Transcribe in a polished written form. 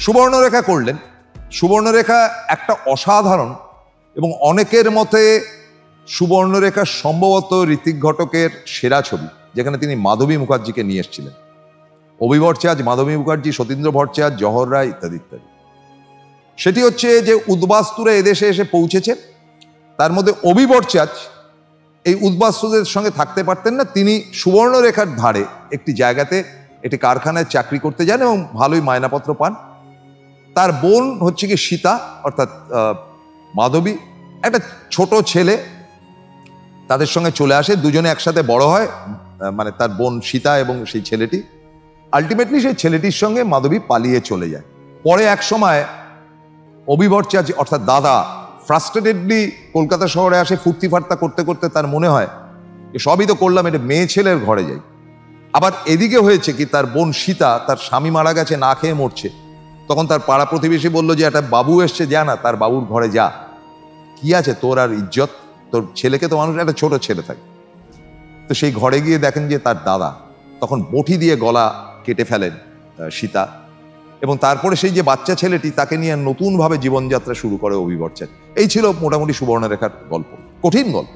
সুবর্ণরেখা করলেন। সুবর্ণরেখা একটা অসাধারণ এবং অনেকের মতে সুবর্ণরেখা সম্ভবত ঋত্বিক ঘটকের সেরা ছবি, যেখানে তিনি মাধবী মুখার্জিকে নিয়ে এসেছিলেন। অভি ভট্টাচার্য, মাধবী মুখার্জি, সতীন্দ্র ভট্টাচার্য, জহর রায় ইত্যাদি ইত্যাদি। সেটি হচ্ছে যে উদ্বাস্তুরা এদেশে এসে পৌঁছেছেন, তার মধ্যে অভি ভট্টাচার্য এই উদ্বাস্তুদের সঙ্গে থাকতে পারতেন না। তিনি সুবর্ণরেখার ধারে একটি জায়গাতে একটি কারখানায় চাকরি করতে যান এবং ভালোই মায়নাপত্র পান। তার বোন হচ্ছে কি সীতা, অর্থাৎ মাধবী, একটা ছোট ছেলে তাদের সঙ্গে চলে আসে, দুজনে একসাথে বড় হয়, মানে তার বোন সীতা এবং সেই ছেলেটি। আলটিমেটলি সেই ছেলেটির সঙ্গে মাধবী পালিয়ে চলে যায়। পরে এক সময় অভি ভট্টাচার্য অর্থাৎ দাদা ফ্রাস্ট্রেটেডলি কলকাতা শহরে আসে। ফুর্তি ফার্তা করতে করতে তার মনে হয় সবই তো করলাম, এটা মেয়ে ছেলের ঘরে যাই। আবার এদিকে হয়েছে কি, তার বোন সীতা, তার স্বামী মারা গেছে, না খেয়ে মরছে। তখন তার পাড়া প্রতিবেশী বললো যে একটা বাবু এসছে, যা না তার বাবুর ঘরে যা, কি আছে তোর আর ইজ্জত, তোর ছেলেকে তো মানুষ, একটা ছোট ছেলে থাকে। তো সেই ঘরে গিয়ে দেখেন যে তার দাদা তখন বটি দিয়ে গলা কেটে ফেলেন সীতা, এবং তারপরে সেই যে বাচ্চা ছেলেটি, তাকে নিয়ে নতুনভাবে জীবনযাত্রা শুরু করে অভি ভট্টাচার্য। এই ছিল মোটামুটি সুবর্ণরেখার গল্প। কঠিন গল্প।